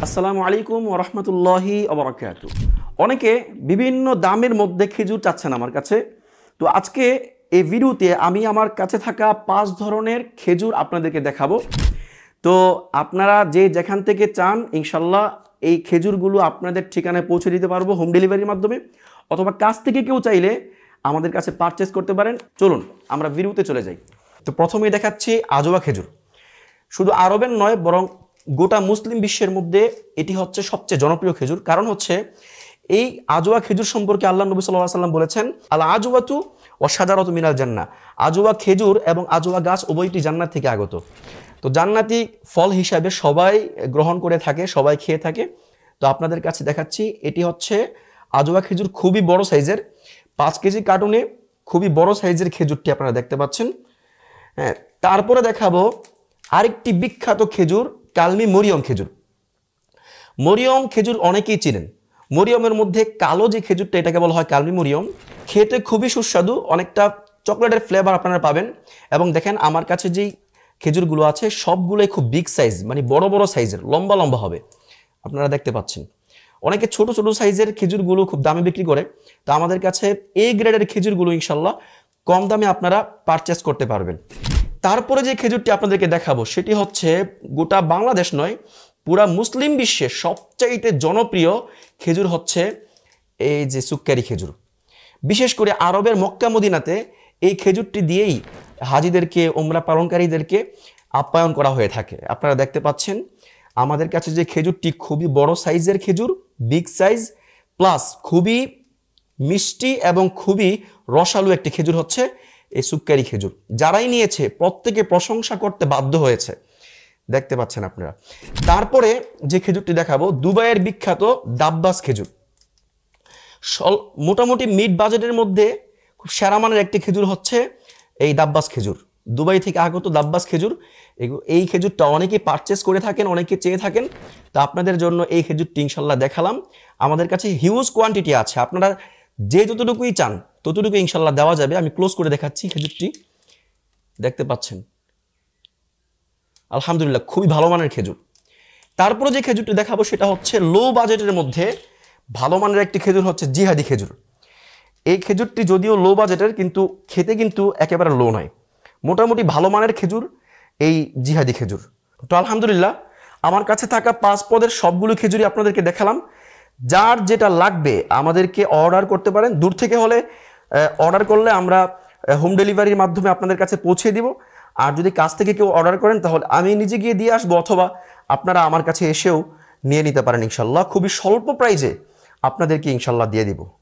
আসসালামু আলাইকুম ওয়া রাহমাতুল্লাহি ওয়া বারাকাতুহু। অনেকে বিভিন্ন দামের মধ্যে খেজুর চাচ্ছেন আমার কাছে। তো আজকে এই ভিডিওতে আমি আমার কাছে থাকা 5 ধরনের খেজুর আপনাদেরকে দেখাবো। তো আপনারা যেখান থেকে চান ইনশাআল্লাহ এই খেজুরগুলো আপনাদের ঠিকানায় পৌঁছে দিতে পারবো হোম ডেলিভারির মাধ্যমে, অথবা কাছ থেকে কেউ চাইলে আমাদের কাছে পারচেজ করতে পারেন। চলুন আমরা ভিডিওতে চলে যাই। তো প্রথমেই দেখাচ্ছি আজওয়া খেজুর। শুধু আরবের নয়, বরং গোটা মুসলিম বিশ্বের মধ্যে এটি হচ্ছে সবচেয়ে জনপ্রিয় খেজুর। কারণ হচ্ছে এই আজওয়া খেজুর সম্পর্কে আল্লাহ নবী সাল্লাল্লাহু আলাইহি ওয়াসাল্লাম বলেছেন, আল আজওয়াতু ওয়া শাজারাতু মিনাল জান্নাহ। আজওয়া খেজুর এবং আজওয়া গাছ উভয়টি জান্নাত থেকে আগত। তো জান্নাতি ফল হিসাবে সবাই গ্রহণ করে থাকে, সবাই খেয়ে থাকে। তো আপনাদের কাছে দেখাচ্ছি, এটি হচ্ছে আজওয়া খেজুর, খুবই বড় সাইজের। 5 কেজি কার্টুনে খুবই বড় সাইজের খেজুরটি আপনারা দেখতে পাচ্ছেন। হ্যাঁ, তারপরে দেখাবো আরেকটি বিখ্যাত খেজুর, কালমি মরিয়ম খেজুর। মরিয়ম খেজুর অনেকেই চিনেন। মরিয়মের মধ্যে কালো যে খেজুরটা, এটাকে বলা হয় কালমি মরিয়ম। খেতে খুবই সুস্বাদু, অনেকটা চকলেটের ফ্লেভার আপনারা পাবেন। এবং দেখেন আমার কাছে যেই খেজুরগুলো আছে সবগুলোই খুব বিগ সাইজ, মানে বড় বড় সাইজের, লম্বা লম্বা হবে, আপনারা দেখতে পাচ্ছেন। অনেকে ছোট ছোট সাইজের খেজুরগুলো খুব দামে বিক্রি করে। তো আমাদের কাছে এই গ্রেডের খেজুরগুলো ইনশাল্লাহ কম দামে আপনারা পারচেস করতে পারবেন। তারপরে যে খেজুরটি আপনাদেরকে দেখাবো সেটি হচ্ছে গোটা বাংলাদেশ নয়, পুরা মুসলিম বিশ্বে সবচাইতে জনপ্রিয় খেজুর হচ্ছে এই যে সুক্কারি খেজুর। বিশেষ করে আরবের মক্কা মদিনাতে এই খেজুরটি দিয়েই হাজিদেরকে, ওমরা পালনকারীদেরকে আপ্যায়ন করা হয়ে থাকে। আপনারা দেখতে পাচ্ছেন আমাদের কাছে যে খেজুরটি, খুবই বড় সাইজের খেজুর, বিগ সাইজ, প্লাস খুবই মিষ্টি এবং খুবই রসালো একটি খেজুর হচ্ছে এই সুক্কারি খেজুর। যারাই নিয়েছে প্রত্যেকে প্রশংসা করতে বাধ্য হয়েছে, দেখতে পাচ্ছেন আপনারা। তারপরে যে খেজুরটি দেখাবো, দুবাইয়ের বিখ্যাত দাব্বাস খেজুর। মোটামুটি মিড বাজেটের মধ্যে খুব সেরা মানের একটি খেজুর হচ্ছে এই দাব্বাস খেজুর, দুবাই থেকে আগত দাব্বাস খেজুর। এই খেজুরটা অনেকেই পারচেস করে থাকেন, অনেকে চেয়ে থাকেন। তো আপনাদের জন্য এই খেজুরটি ইনশাল্লাহ দেখালাম। আমাদের কাছে হিউজ কোয়ান্টিটি আছে, আপনারা যে যতটুকুই চান ততটুকু ইনশাল্লাহ দেওয়া যাবে। আমি ক্লোজ করে দেখাচ্ছি খেজুরটি, দেখতে পাচ্ছেন। আলহামদুলিল্লাহ, খুবই ভালো মানের খেজুর। তারপরে যে খেজুরটি দেখাবো সেটা হচ্ছে লো বাজেটের মধ্যে ভালো মানের একটি খেজুর হচ্ছে জিহাদি খেজুর। এই খেজুরটি যদিও লো বাজেটের, কিন্তু খেতে কিন্তু একেবারে লো নয়, মোটামুটি ভালো মানের খেজুর এই জিহাদি খেজুর। তো আলহামদুলিল্লাহ, আমার কাছে থাকা 5 পদের সবগুলো খেজুরই আপনাদেরকে দেখালাম। যার যেটা লাগবে আমাদেরকে অর্ডার করতে পারেন। দূর থেকে হলে অর্ডার করলে আমরা হোম ডেলিভারির মাধ্যমে আপনাদের কাছে পৌঁছে দিব। আর যদি কাছ থেকে কেউ অর্ডার করেন তাহলে আমি নিজে গিয়ে দিয়ে আসবো, অথবা আপনারা আমার কাছে এসেও নিয়ে নিতে পারেন ইনশাল্লাহ। খুবই স্বল্প প্রাইজে আপনাদেরকে ইনশাল্লাহ দিয়ে দিব।